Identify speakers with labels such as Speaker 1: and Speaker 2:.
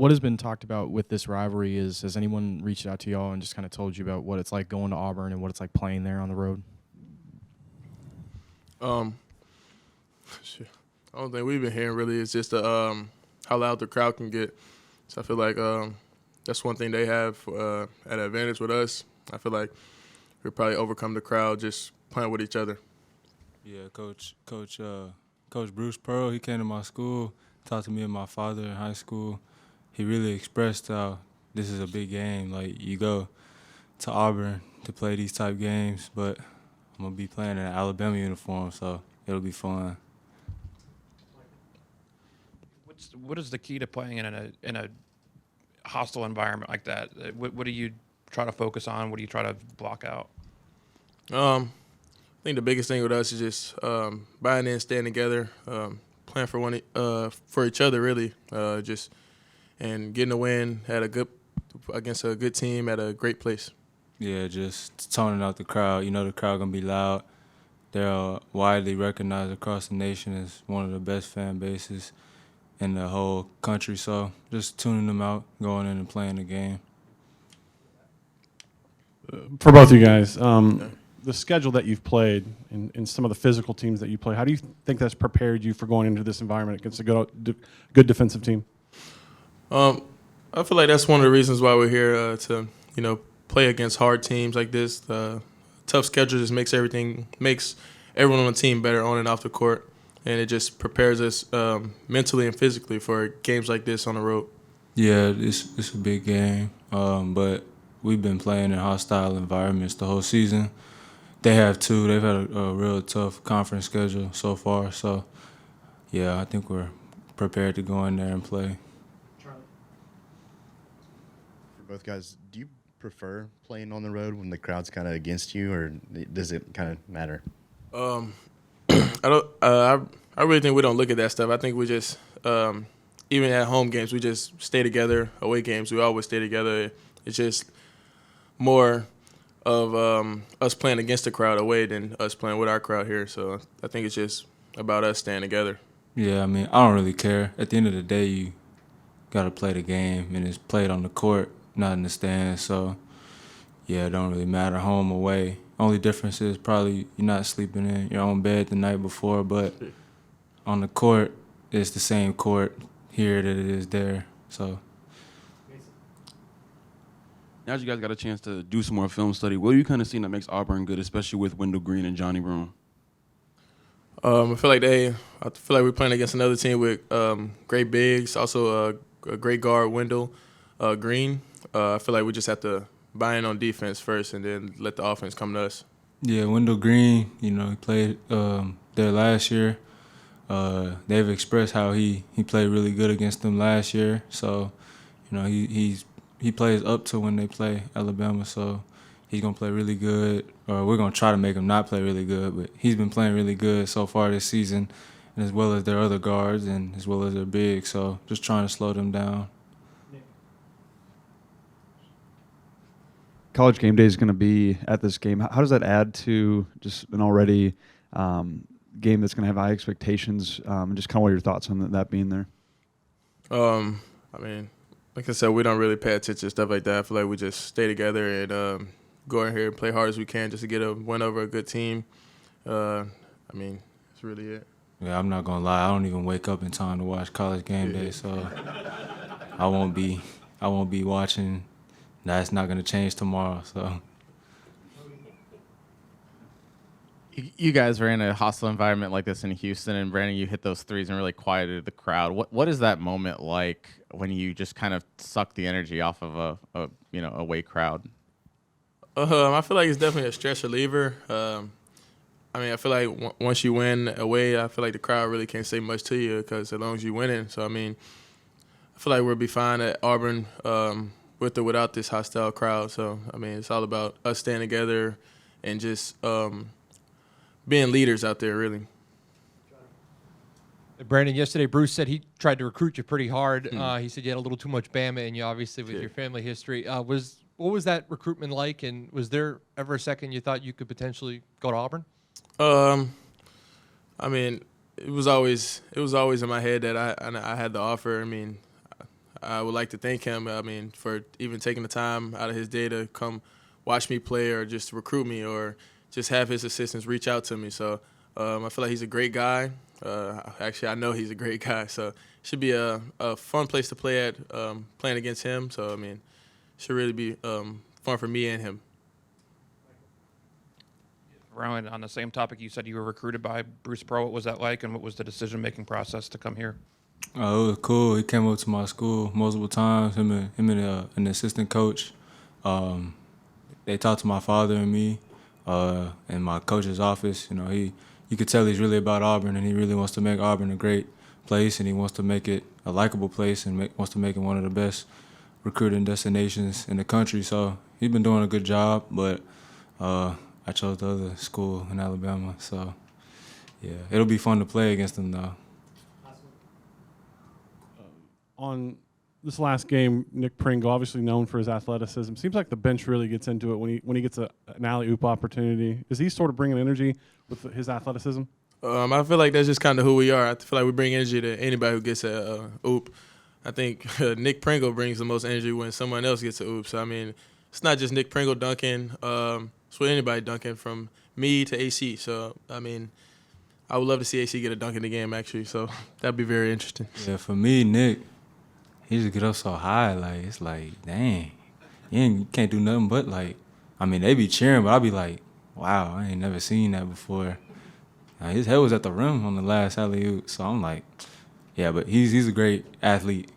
Speaker 1: what has been talked about with this rivalry is, has anyone reached out to y'all and just kind of told you about what it's like going to Auburn and what it's like playing there on the road?
Speaker 2: Shit. The only thing we've been hearing really is just how loud the crowd can get. So I feel like that's one thing they have at an advantage with us. I feel like we'll probably overcome the crowd just playing with each other.
Speaker 3: Yeah, Coach Bruce Pearl, he came to my school, talked to me and my father in high school. He really expressed how this is a big game. Like, you go to Auburn to play these type games, but I'm going to be playing in an Alabama uniform, so it'll be fun.
Speaker 4: What is the key to playing in a hostile environment like that? What do you try to focus on? What do you try to block out?
Speaker 2: I think the biggest thing with us is just buying in, staying together, playing for each other really, and getting a win against a good team at a great place.
Speaker 3: Yeah, just toning out the crowd. You know the crowd gonna be loud. They're widely recognized across the nation as one of the best fan bases in the whole country. So just tuning them out, going in and playing the game.
Speaker 5: For both of you guys, the schedule that you've played and some of the physical teams that you play, how do you think that's prepared you for going into this environment against a good defensive team?
Speaker 2: I feel like that's one of the reasons why we're here to play against hard teams like this. Tough schedule just makes everyone on the team better on and off the court, and it just prepares us mentally and physically for games like this on the road.
Speaker 3: Yeah, it's a big game, but we've been playing in hostile environments the whole season. They have too. They've had a real tough conference schedule so far. So, yeah, I think we're prepared to go in there and play.
Speaker 6: For both guys, do you prefer playing on the road when the crowd's kind of against you, or does it kind of matter?
Speaker 2: I don't. I really think we don't look at that stuff. I think we just, even at home games, we just stay together. Away games, we always stay together. It's just more of us playing against the crowd away than us playing with our crowd here. So I think it's just about us staying together.
Speaker 3: Yeah, I mean, I don't really care. At the end of the day, you got to play the game, and it's played on the court, not in the stands. So, yeah, it don't really matter home, away. Only difference is probably you're not sleeping in your own bed the night before, but on the court, it's the same court here that it is there. So.
Speaker 7: Now that you guys got a chance to do some more film study, what are you kind of seeing that makes Auburn good, especially with Wendell Green and Johnny Brown?
Speaker 2: I feel like we're playing against another team with great bigs, also a great guard, Wendell Green. I feel like we just have to buy in on defense first and then let the offense come to us. Yeah,
Speaker 3: Wendell Green, he played there last year. They've expressed how he played really good against them last year. So, he plays up to when they play Alabama, so he's going to play really good. Or we're going to try to make him not play really good, but he's been playing really good so far this season, and as well as their other guards and as well as their bigs. So just trying to slow them down.
Speaker 8: College game day is going to be at this game. How does that add to just an already game that's going to have high expectations? And just kind of what are your thoughts on that being there?
Speaker 2: I mean, like I said, we don't really pay attention to stuff like that. I feel like we just stay together and go in here and play hard as we can just to get a win over a good team. That's really it.
Speaker 3: Yeah, I'm not gonna lie. I don't even wake up in time to watch College game day, so I won't be watching. That's not gonna change tomorrow. So.
Speaker 9: You guys are in a hostile environment like this in Houston, and Brandon, you hit those threes and really quieted the crowd. What is that moment like when you just kind of suck the energy off of a away crowd?
Speaker 2: I feel like it's definitely a stress reliever. I feel like once you win away, I feel like the crowd really can't say much to you because as long as you're winning. So, I feel like we'll be fine at Auburn with or without this hostile crowd. So, it's all about us staying together and just being leaders out there, really.
Speaker 10: Brandon, yesterday Bruce said he tried to recruit you pretty hard. He said you had a little too much Bama in you, obviously, with your family history. What was that recruitment like, and was there ever a second you thought you could potentially go to Auburn?
Speaker 2: It was always in my head that I had the offer. I would like to thank him. I mean, for even taking the time out of his day to come watch me play or just recruit me or just have his assistants reach out to me. So I feel like he's a great guy. Actually, I know he's a great guy. So it should be a fun place to play at, playing against him. So, I mean, it should really be fun for me and him.
Speaker 4: Rylan, on the same topic, you said you were recruited by Bruce Pearl. What was that like, and what was the decision-making process to come here?
Speaker 3: Oh, it was cool. He came up to my school multiple times. Him and an assistant coach. They talked to my father and me in my coach's office. You know, you could tell he's really about Auburn, and he really wants to make Auburn a great place, and he wants to make it a likable place, and wants to make it one of the best recruiting destinations in the country. So he's been doing a good job, but I chose the other school in Alabama. So yeah, it'll be fun to play against him though.
Speaker 5: On this last game, Nick Pringle, obviously known for his athleticism, seems like the bench really gets into it when he gets an alley-oop opportunity. Is he sort of bringing energy with his athleticism?
Speaker 2: I feel like that's just kind of who we are. I feel like we bring energy to anybody who gets a oop. I think Nick Pringle brings the most energy when someone else gets a oop. So, I mean, it's not just Nick Pringle dunking. It's with anybody dunking from me to AC. So, I mean, I would love to see AC get a dunk in the game, actually. So, that'd be very interesting.
Speaker 3: Yeah, for me, Nick, he just get up so high. Like, it's like, dang, you can't do nothing but, like, I mean, they be cheering, but I be like, wow, I ain't never seen that before. His head was at the rim on the last alley-oop. So, I'm like, yeah, but he's a great athlete.